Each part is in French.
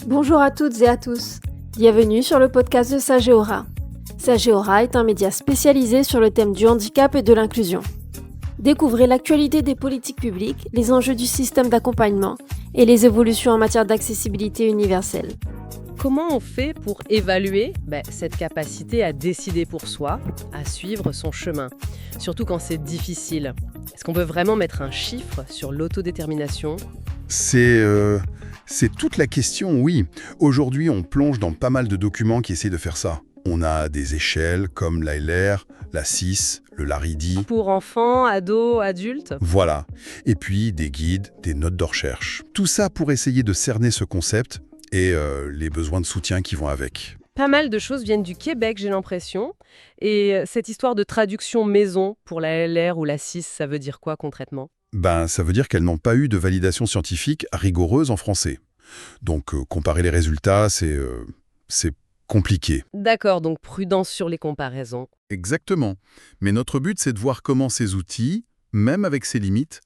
Bonjour à toutes et à tous. Bienvenue sur le podcast de Sageora. Sageora est un média spécialisé sur le thème du handicap et de l'inclusion. Découvrez l'actualité des politiques publiques, les enjeux du système d'accompagnement et les évolutions en matière d'accessibilité universelle. Comment on fait pour évaluer cette capacité à décider pour soi, à suivre son chemin, surtout quand c'est difficile? Est-ce qu'on peut vraiment mettre un chiffre sur l'autodétermination? C'est toute la question, oui. Aujourd'hui, on plonge dans pas mal de documents qui essaient de faire ça. On a des échelles comme l'ALR, la CIS, le LARIDI. Pour enfants, ados, adultes? Voilà. Et puis des guides, des notes de recherche. Tout ça pour essayer de cerner ce concept et les besoins de soutien qui vont avec. Pas mal de choses viennent du Québec, j'ai l'impression. Et cette histoire de traduction maison pour la LR ou la CIS, ça veut dire quoi concrètement? Ça veut dire qu'elles n'ont pas eu de validation scientifique rigoureuse en français. Donc, comparer les résultats, c'est compliqué. D'accord, donc prudence sur les comparaisons. Exactement. Mais notre but, c'est de voir comment ces outils, même avec ses limites,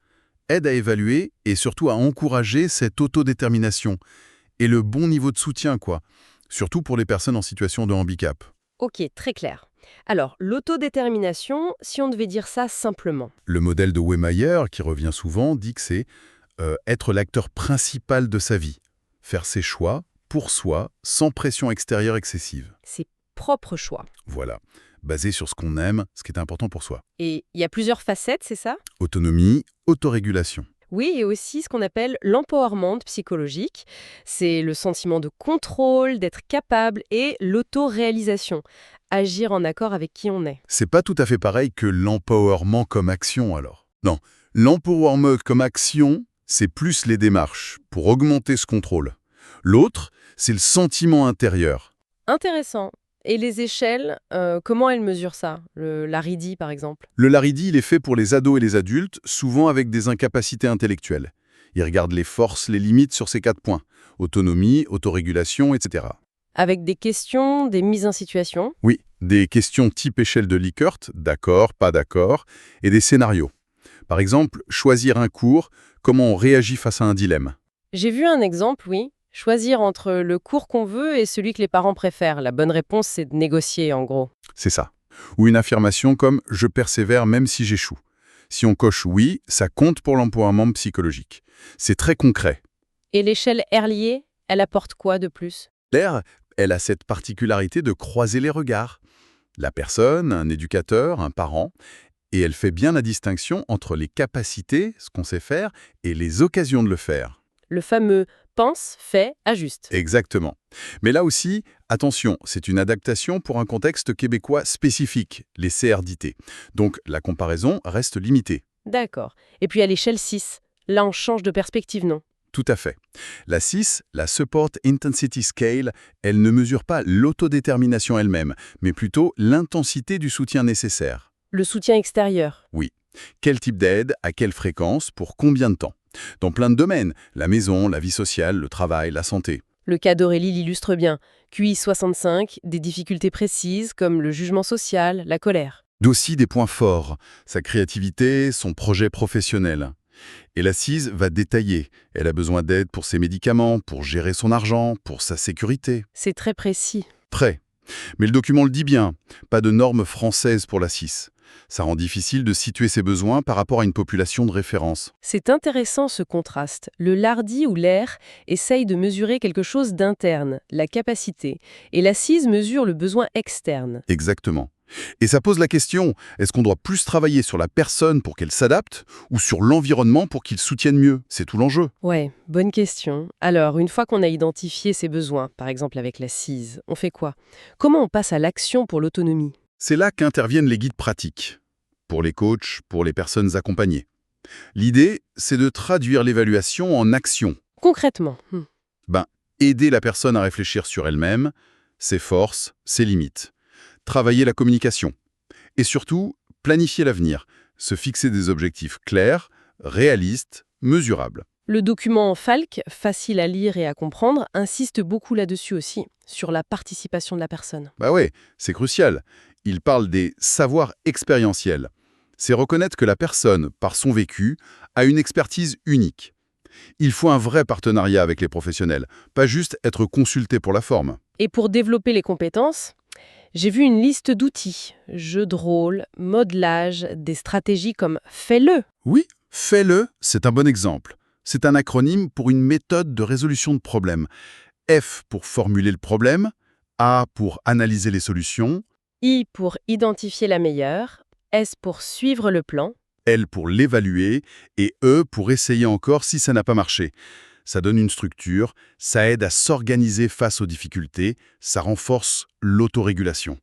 aident à évaluer et surtout à encourager cette autodétermination et le bon niveau de soutien, surtout pour les personnes en situation de handicap. Ok, très clair. Alors, l'autodétermination, si on devait dire ça simplement. Le modèle de Wehmeyer, qui revient souvent, dit que c'est être l'acteur principal de sa vie, faire ses choix pour soi, sans pression extérieure excessive. Ses propres choix. Voilà, basé sur ce qu'on aime, ce qui est important pour soi. Et il y a plusieurs facettes, c'est ça? Autonomie, autorégulation. Oui, et aussi ce qu'on appelle l'empowerment psychologique. C'est le sentiment de contrôle, d'être capable et l'autoréalisation. Agir en accord avec qui on est. C'est pas tout à fait pareil que l'empowerment comme action, alors. Non, l'empowerment comme action, c'est plus les démarches pour augmenter ce contrôle. L'autre, c'est le sentiment intérieur. Intéressant. Et les échelles, comment elles mesurent ça? Le LARIDI, par exemple? Le LARIDI, il est fait pour les ados et les adultes, souvent avec des incapacités intellectuelles. Il regarde les forces, les limites sur ces 4 points. Autonomie, autorégulation, etc. Avec des questions, des mises en situation? Oui, des questions type échelle de Likert, d'accord, pas d'accord, et des scénarios. Par exemple, choisir un cours, comment on réagit face à un dilemme. J'ai vu un exemple, oui. Choisir entre le cours qu'on veut et celui que les parents préfèrent. La bonne réponse, c'est de négocier, en gros. C'est ça. Ou une affirmation comme « je persévère même si j'échoue ». Si on coche « oui », ça compte pour l'empowerment psychologique. C'est très concret. Et l'échelle Herlier, elle apporte quoi de plus? L'air, elle a cette particularité de croiser les regards. La personne, un éducateur, un parent, et elle fait bien la distinction entre les capacités, ce qu'on sait faire, et les occasions de le faire. Le fameux « pense, fait, ajuste ». Exactement. Mais là aussi, attention, c'est une adaptation pour un contexte québécois spécifique, les CRDT. Donc la comparaison reste limitée. D'accord. Et puis à l'échelle 6, là on change de perspective, non? Tout à fait. La 6, la Support Intensity Scale, elle ne mesure pas l'autodétermination elle-même, mais plutôt l'intensité du soutien nécessaire. Le soutien extérieur. Oui. Quel type d'aide, à quelle fréquence, pour combien de temps? Dans plein de domaines, la maison, la vie sociale, le travail, la santé. Le cas d'Aurélie l'illustre bien. QI 65, des difficultés précises comme le jugement social, la colère. D'aussi des points forts, sa créativité, son projet professionnel. Et la CIS va détailler. Elle a besoin d'aide pour ses médicaments, pour gérer son argent, pour sa sécurité. C'est très précis. Très. Mais le document le dit bien, pas de normes françaises pour la CIS. Ça rend difficile de situer ses besoins par rapport à une population de référence. C'est intéressant ce contraste. Le LARDI ou l'AIR essaye de mesurer quelque chose d'interne, la capacité, et la CIS mesure le besoin externe. Exactement. Et ça pose la question, est-ce qu'on doit plus travailler sur la personne pour qu'elle s'adapte ou sur l'environnement pour qu'il soutienne mieux? C'est tout l'enjeu. Ouais, bonne question. Alors, une fois qu'on a identifié ses besoins, par exemple avec la CIS, on fait quoi? Comment on passe à l'action pour l'autonomie? C'est là qu'interviennent les guides pratiques, pour les coachs, pour les personnes accompagnées. L'idée, c'est de traduire l'évaluation en action. Concrètement, Aider la personne à réfléchir sur elle-même, ses forces, ses limites. Travailler la communication. Et surtout, planifier l'avenir, se fixer des objectifs clairs, réalistes, mesurables. Le document Falk, facile à lire et à comprendre, insiste beaucoup là-dessus aussi, sur la participation de la personne. Bah ouais, c'est crucial. Il parle des savoirs expérientiels. C'est reconnaître que la personne, par son vécu, a une expertise unique. Il faut un vrai partenariat avec les professionnels, pas juste être consulté pour la forme. Et pour développer les compétences, j'ai vu une liste d'outils, jeux de rôle, modelage, des stratégies comme « fais-le ». Oui, fais-le, c'est un bon exemple. C'est un acronyme pour une méthode de résolution de problèmes. F pour formuler le problème, A pour analyser les solutions, I pour identifier la meilleure, S pour suivre le plan. L pour l'évaluer et E pour essayer encore si ça n'a pas marché. Ça donne une structure, ça aide à s'organiser face aux difficultés, ça renforce l'autorégulation.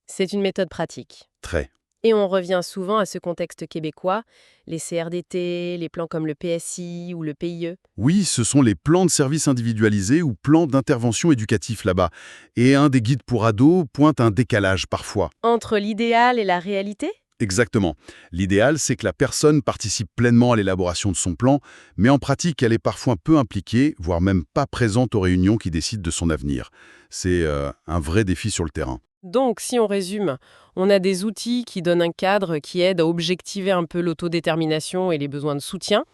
C'est une méthode pratique. Très. Et on revient souvent à ce contexte québécois, les CRDT, les plans comme le PSI ou le PIE. Oui, ce sont les plans de services individualisés ou plans d'intervention éducatif là-bas. Et un des guides pour ados pointe un décalage parfois. Entre l'idéal et la réalité ? Exactement. L'idéal, c'est que la personne participe pleinement à l'élaboration de son plan, mais en pratique, elle est parfois peu impliquée, voire même pas présente aux réunions qui décident de son avenir. C'est un vrai défi sur le terrain. Donc, si on résume, on a des outils qui donnent un cadre qui aide à objectiver un peu l'autodétermination et les besoins de soutien,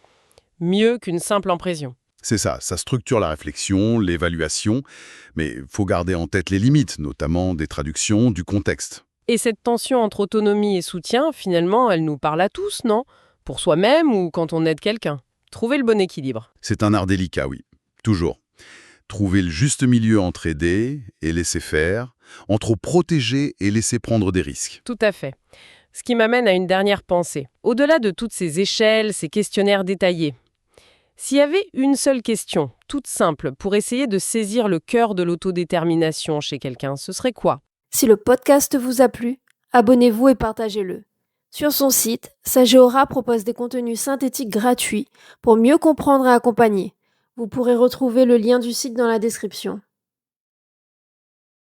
mieux qu'une simple impression. C'est ça structure la réflexion, l'évaluation, mais il faut garder en tête les limites, notamment des traductions, du contexte. Et cette tension entre autonomie et soutien, finalement, elle nous parle à tous, non ? Pour soi-même ou quand on aide quelqu'un. Trouver le bon équilibre. C'est un art délicat, oui. Toujours. Trouver le juste milieu entre aider et laisser faire, entre protéger et laisser prendre des risques. Tout à fait. Ce qui m'amène à une dernière pensée. Au-delà de toutes ces échelles, ces questionnaires détaillés, s'il y avait une seule question, toute simple, pour essayer de saisir le cœur de l'autodétermination chez quelqu'un, ce serait quoi ? Si le podcast vous a plu, abonnez-vous et partagez-le. Sur son site, Sagéora propose des contenus synthétiques gratuits pour mieux comprendre et accompagner. Vous pourrez retrouver le lien du site dans la description.